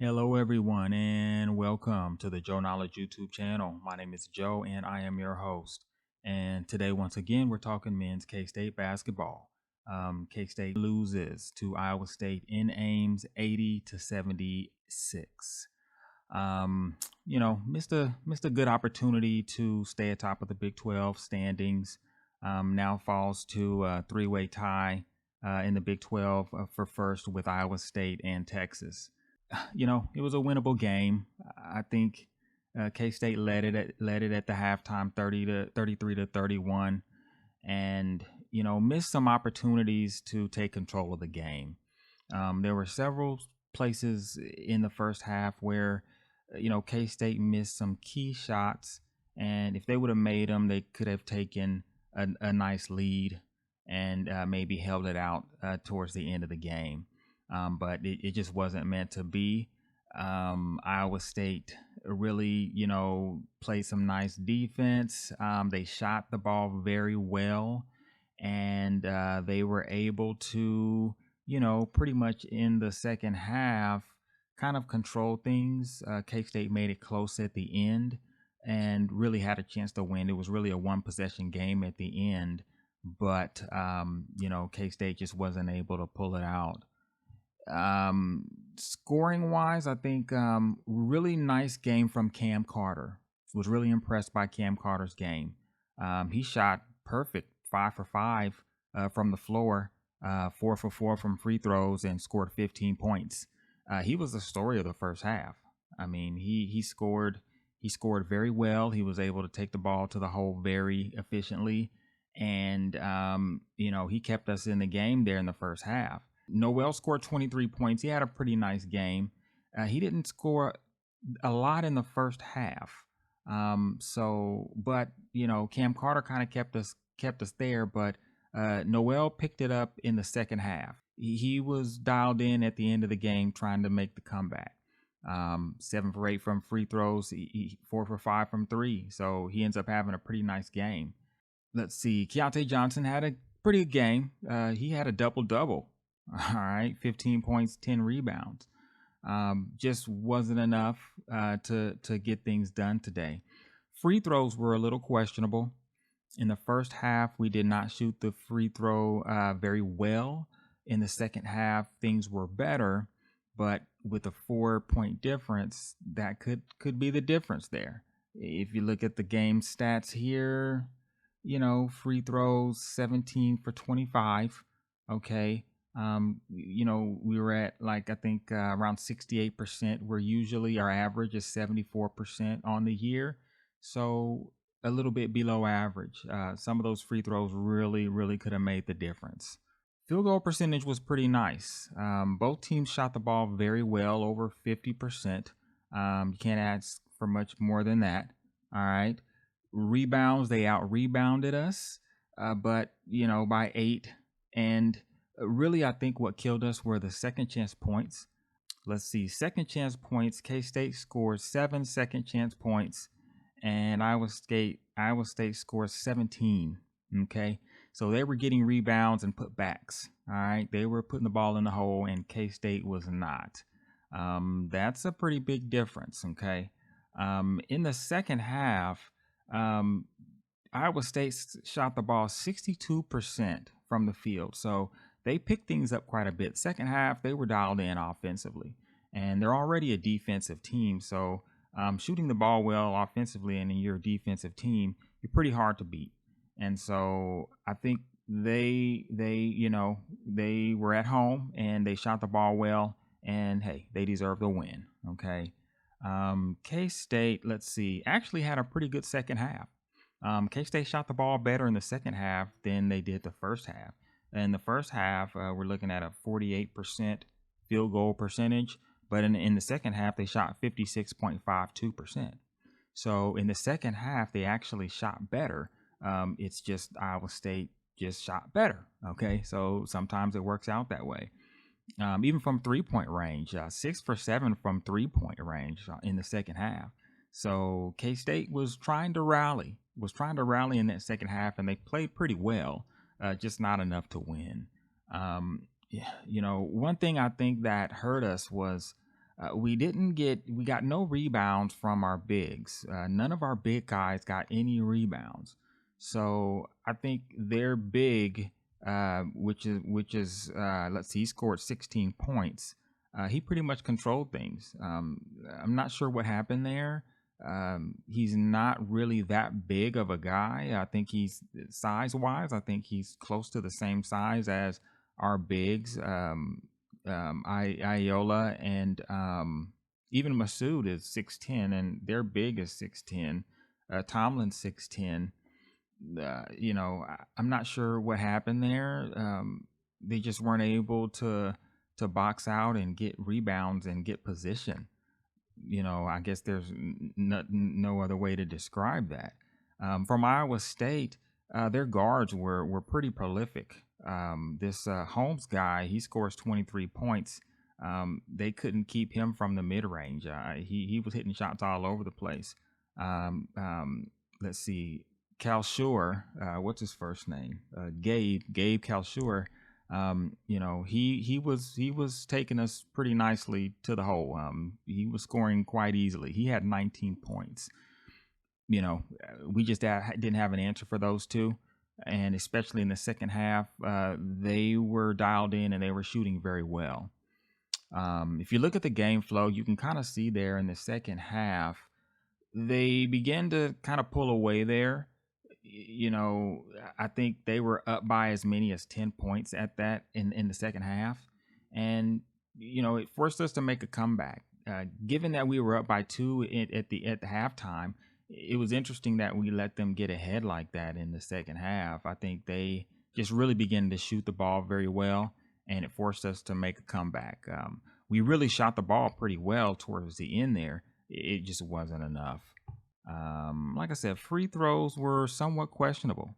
Hello, everyone, and welcome to the Joe Knowledge YouTube channel. My name is Joe, and I am your host. And today, once again, we're talking men's K-State basketball. K-State loses to Iowa State in Ames, 80-76. Um, missed a good opportunity to stay atop of the Big 12 standings. Now falls to a three-way tie in the Big 12 for first with Iowa State and Texas. It was a winnable game. I think K-State led it at the halftime, 33-31, and missed some opportunities to take control of the game. There were several places in the first half where K-State missed some key shots, and if they would have made them, they could have taken a nice lead and maybe held it out towards the end of the game. But it just wasn't meant to be. Iowa State really, played some nice defense. They shot the ball very well, and they were able to, pretty much in the second half, kind of control things. K-State made it close at the end and really had a chance to win. It was really a one possession game at the end, but K-State just wasn't able to pull it out. Scoring wise, I think really nice game from Cam Carter. Was really impressed by Cam Carter's game. He shot perfect, 5 for 5 from the floor, 4 for 4 from free throws, and scored 15 points. He was the story of the first half. I mean, he scored very well. He was able to take the ball to the hole very efficiently, and he kept us in the game there in the first half. Noel scored 23 points. He had a pretty nice game. He didn't score a lot in the first half. But Cam Carter kind of kept us there. But Noel picked it up in the second half. He was dialed in at the end of the game, trying to make the comeback. 7 for 8 from free throws, 4 for 5 from three. So he ends up having a pretty nice game. Let's see. Kstate Johnson had a pretty good game. He had a double-double. All right, 15 points, 10 rebounds. Just wasn't enough to get things done today. Free throws were a little questionable. In the first half, we did not shoot the free throw very well. In the second half, things were better, but with a 4-point difference, that could be the difference there. If you look at the game stats here, free throws 17 for 25. Okay. We were at I think around 68%, where usually our average is 74% on the year. So a little bit below average. Some of those free throws really could have made the difference. Field goal percentage was pretty nice. Both teams shot the ball very well, over 50%. You can't ask for much more than that. All right. Rebounds, they out rebounded us, but by 8. And really, I think what killed us were the second chance points. Let's see, second chance points. K-State scored 7 second chance points, and Iowa State scored 17. Okay, so they were getting rebounds and putbacks. All right, they were putting the ball in the hole, and K-State was not. That's a pretty big difference. Okay, in the second half, Iowa State shot the ball 62% from the field. So they picked things up quite a bit. Second half, they were dialed in offensively, and they're already a defensive team. So shooting the ball well offensively and in your defensive team, you're pretty hard to beat. And so I think they were at home and they shot the ball well, and hey, they deserve the win. Okay. K-State, let's see, actually had a pretty good second half. K-State shot the ball better in the second half than they did the first half. In the first half, we're looking at a 48% field goal percentage, but in the second half, they shot 56.52%. So in the second half, they actually shot better. It's just Iowa State just shot better. Okay, so sometimes it works out that way. Even from 3-point range, 6 for 7 from 3-point range in the second half. So K-State was trying to rally in that second half, and they played pretty well, just not enough to win. One thing I think that hurt us was We got no rebounds from our bigs. None of our big guys got any rebounds. So I think their big, let's see, he scored 16 points. He pretty much controlled things. I'm not sure what happened there. He's not really that big of a guy. I think he's size wise. I think he's close to the same size as our bigs. Iola and even Masood is 6'10", and their big is 6'10". Tomlin's 6'10". I'm not sure what happened there. They just weren't able to box out and get rebounds and get position. I guess there's no other way to describe that. From Iowa State, their guards were pretty prolific. This Holmes guy, he scores 23 points. They couldn't keep him from the mid range. He was hitting shots all over the place. Let's see, Kalshur, what's his first name? Gabe Kalshur. He was taking us pretty nicely to the hole. He was scoring quite easily. He had 19 points. We just didn't have an answer for those two. And especially in the second half, they were dialed in and they were shooting very well. If you look at the game flow, you can kind of see there in the second half, they began to kind of pull away there. I think they were up by as many as 10 points at that in the second half. And, it forced us to make a comeback. Given that we were up by 2 at the halftime, it was interesting that we let them get ahead like that in the second half. I think they just really began to shoot the ball very well, and it forced us to make a comeback. We really shot the ball pretty well towards the end there. It just wasn't enough. Like I said, free throws were somewhat questionable.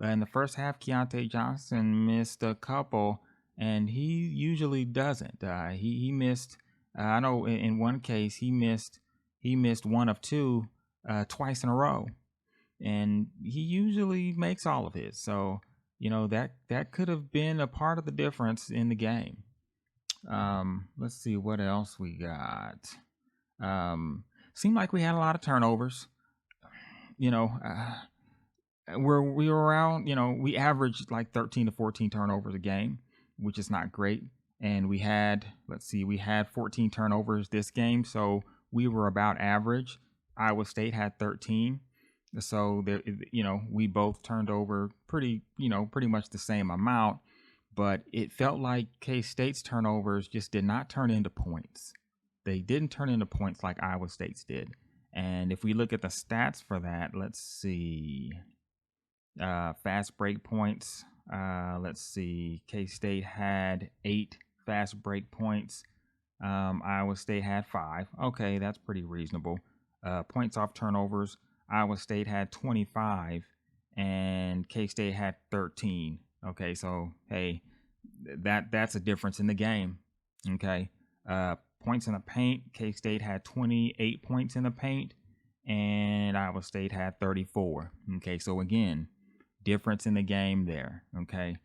In the first half, Keontae Johnson missed a couple, and he usually doesn't. He missed. I know in one case he missed one of two twice in a row, and he usually makes all of his. So that could have been a part of the difference in the game. Let's see what else we got. Seemed like we had a lot of turnovers. Where we were around, we averaged like 13 to 14 turnovers a game, which is not great. And we had 14 turnovers this game, so we were about average. Iowa State had 13. So there, we both turned over pretty much the same amount, but it felt like K-State's turnovers just did not turn into points. They didn't turn into points like Iowa State's did. And if we look at the stats for that, let's see. Fast break points. Let's see. K-State had 8 fast break points. Iowa State had 5. Okay, that's pretty reasonable. Points off turnovers. Iowa State had 25 and K-State had 13. Okay, so hey, that's a difference in the game. Okay. Points in the paint, K-State had 28 points in the paint, and Iowa State had 34. Okay, so again, difference in the game there. Okay,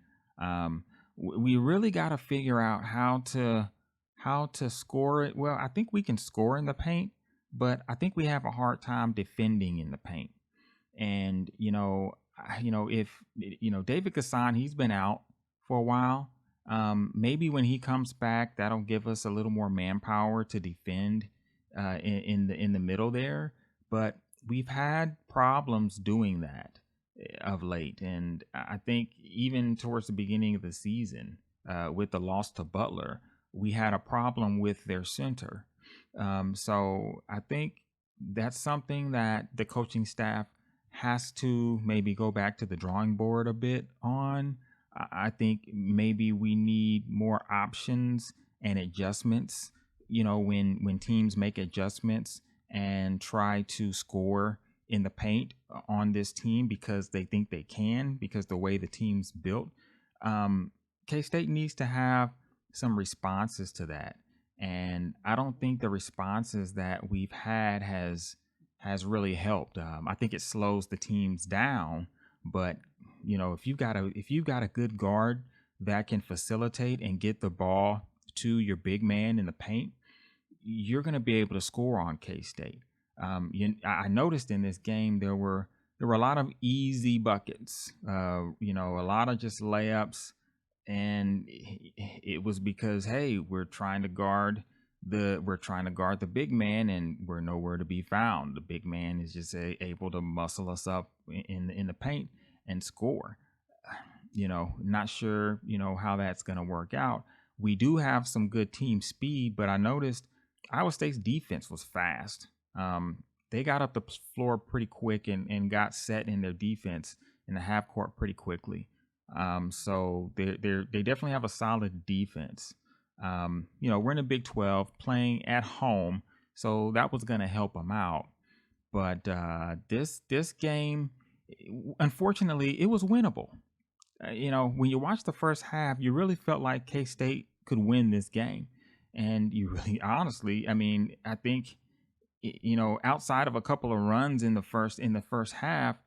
we really got to figure out how to score it. Well, I think we can score in the paint, but I think we have a hard time defending in the paint. And if David Kassan, he's been out for a while. Maybe when he comes back, that'll give us a little more manpower to defend in the middle there. But we've had problems doing that of late, and I think even towards the beginning of the season, with the loss to Butler, we had a problem with their center. So I think that's something that the coaching staff has to maybe go back to the drawing board a bit on. I think maybe we need more options and adjustments, when teams make adjustments and try to score in the paint on this team because they think they can, because the way the team's built. K-State needs to have some responses to that. And I don't think the responses that we've had has really helped. I think it slows the teams down, but if you've got a good guard that can facilitate and get the ball to your big man in the paint, you're going to be able to score on K-State. I noticed in this game there were a lot of easy buckets. A lot of just layups, and it was because, hey, we're trying to guard the big man, and we're nowhere to be found. The big man is just able to muscle us up in the paint and score. Not sure how that's going to work out. We do have some good team speed, but I noticed Iowa State's defense was fast. They got up the floor pretty quick and got set in their defense in the half court pretty quickly. So they definitely have a solid defense. We're in the Big 12 playing at home, so that was going to help them out. But this game, unfortunately, it was winnable. When you watch the first half, you really felt like K-State could win this game. And you really, honestly, I think, outside of a couple of runs in the first half,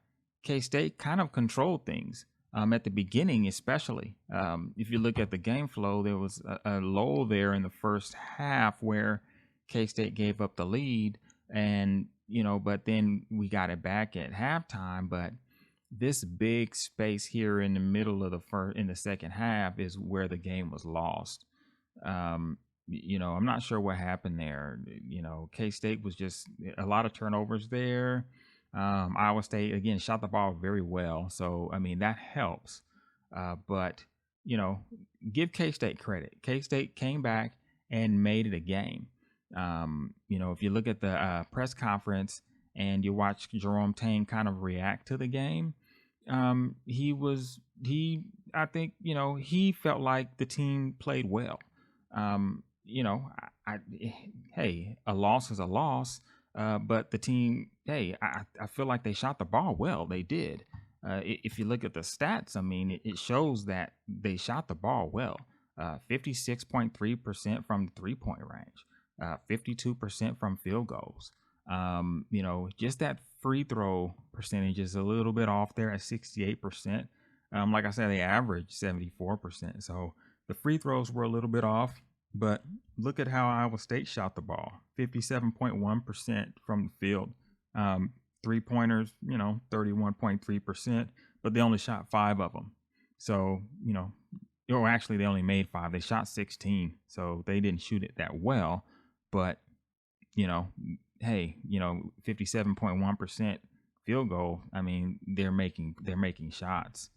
K-State kind of controlled things. At the beginning, especially. If you look at the game flow, there was a lull there in the first half where K-State gave up the lead, and but then we got it back at halftime. But this big space here in the middle of in the second half is where the game was lost. I'm not sure what happened there. K-State was just a lot of turnovers there. Iowa State, again, shot the ball very well. So, that helps. But, give K-State credit. K-State came back and made it a game. If you look at the press conference and you watch Jerome Tang kind of react to the game, I think, he felt like the team played well. Hey, a loss is a loss. But the team, hey, I feel like they shot the ball well. They did. If you look at the stats, it shows that they shot the ball well. 56.3% from the three-point range, 52% from field goals. Just that free throw percentage is a little bit off there at 68%. Like I said, they averaged 74%. So the free throws were a little bit off. But look at how Iowa State shot the ball, 57.1% from the field. Three-pointers, 31.3%, but they only shot 5 of them. So, actually they only made 5. They shot 16, so they didn't shoot it that well. But, hey, 57.1% field goal, they're making shots.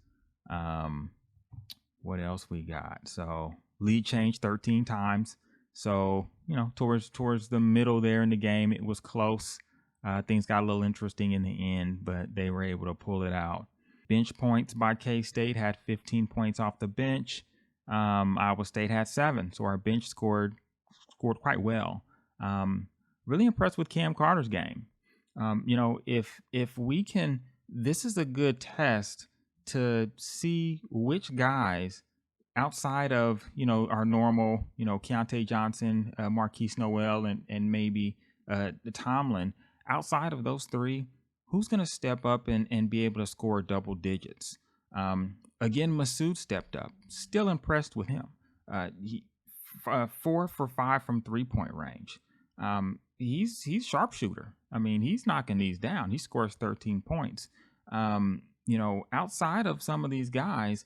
What else we got? So lead changed 13 times. So, towards the middle there in the game, it was close. Things got a little interesting in the end, but they were able to pull it out. Bench points by K-State had 15 points off the bench. Iowa State had 7, so our bench scored quite well. Really impressed with Cam Carter's game. If we can, this is a good test to see which guys outside of, our normal, Keontae Johnson, Marquise Noel, and maybe Tomlin, outside of those 3, who's going to step up and be able to score double digits? Again, Masood stepped up. Still impressed with him. 4 for 5 from 3-point range. He's sharpshooter. He's knocking these down. He scores 13 points. Outside of some of these guys,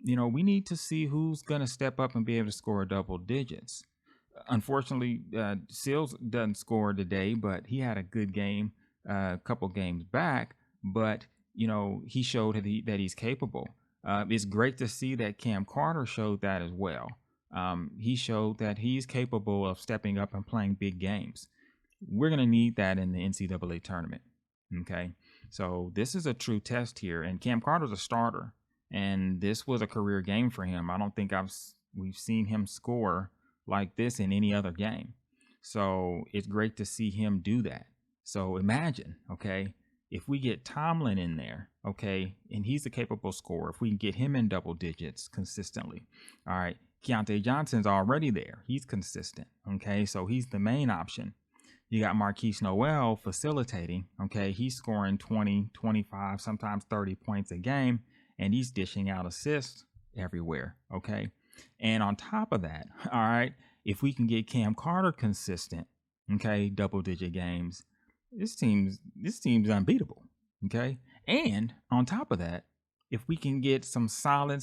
we need to see who's going to step up and be able to score double digits. Unfortunately, Seals doesn't score today, but he had a good game a couple games back. But, he showed that he's capable. It's great to see that Cam Carter showed that as well. He showed that he's capable of stepping up and playing big games. We're going to need that in the NCAA tournament. Okay, so this is a true test here. And Cam Carter's a starter. And this was a career game for him. I don't think we've seen him score like this in any other game. So it's great to see him do that. So imagine, okay, if we get Tomlin in there, okay, and he's a capable scorer, if we can get him in double digits consistently. All right, Keontae Johnson's already there. He's consistent, okay, so he's the main option. You got Marquise Noel facilitating, okay, he's scoring 20, 25, sometimes 30 points a game. And he's dishing out assists everywhere, okay? And on top of that, all right, if we can get Cam Carter consistent, Okay, double-digit games. This team's unbeatable. Okay, and on top of that, if we can get some solid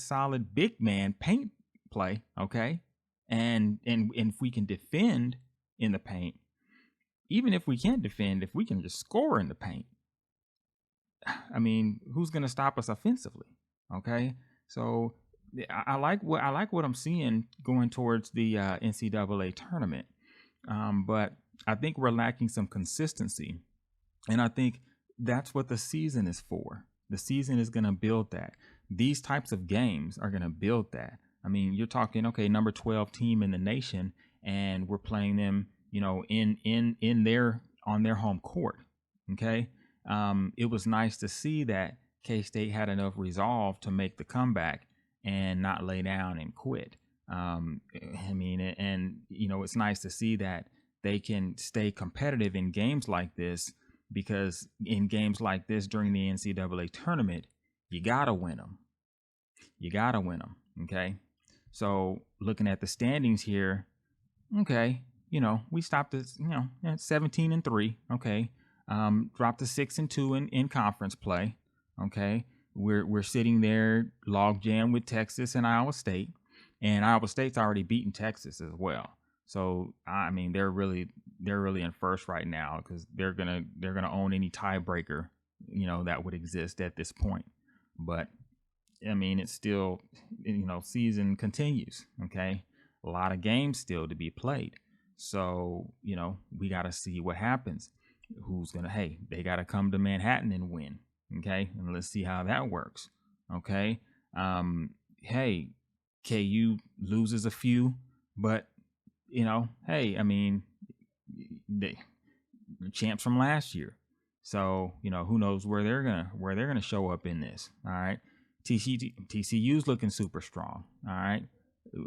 big man paint play, okay, and if we can defend in the paint, even if we can't defend, if we can just score in the paint, I mean, who's going to stop us offensively? Okay, so I like what I'm seeing going towards the NCAA tournament, but I think we're lacking some consistency, and I think that's what the season is for. The season is going to build that. These types of games are going to build that. I mean, you're talking okay, number 12 team in the nation, and we're playing them, in their on their home court. Okay, it was nice to see that K-State had enough resolve to make the comeback and not lay down and quit. I mean, and it's nice to see that they can stay competitive in games like this, because in games like this during the NCAA tournament, you gotta win them. You gotta win them. Okay, so looking at the standings here, okay, we stopped at at 17-3. Okay, dropped to 6-2 in conference play. Okay, we're sitting there log jam with Texas and Iowa State, and Iowa State's already beaten Texas as well. So I mean, they're really in first right now, because they're gonna own any tiebreaker that would exist at this point. But I mean, it's still season continues. Okay, a lot of games still to be played. So we got to see what happens. Who's gonna? Hey, they got to come to Manhattan and win. Okay, and let's see how that works. Okay, hey, KU loses a few, but hey, I mean, the champs from last year. So who knows where they're gonna show up in this. All right, TCU's looking super strong. All right,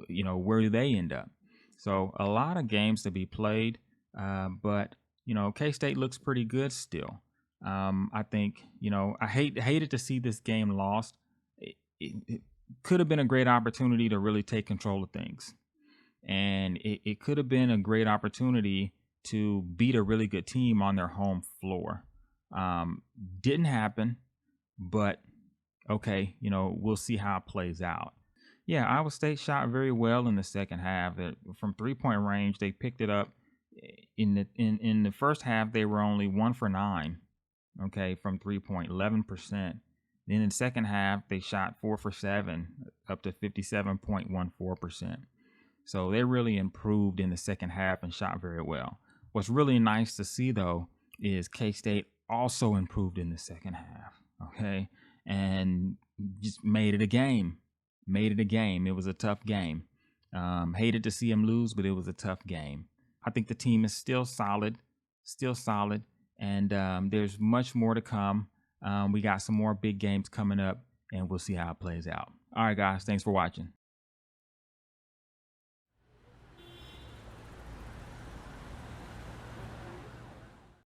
where do they end up? So a lot of games to be played, but K-State looks pretty good still. I think I hated to see this game lost. It could have been a great opportunity to really take control of things, and it could have been a great opportunity to beat a really good team on their home floor. Didn't happen, but okay, we'll see how it plays out. Yeah, Iowa State shot very well in the second half. From 3-point range, they picked it up. In the first half, they were only 1 for 9. Okay, from 3-point, 11%. Then in the second half, they shot 4 for 7, up to 57.14%. So they really improved in the second half and shot very well. What's really nice to see, though, is K-State also improved in the second half. Okay, and just made it a game. It was a tough game. Hated to see them lose, but it was a tough game. I think the team is still solid, and there's much more to come. We got some more big games coming up, and we'll see how it plays out. All right, guys, thanks for watching.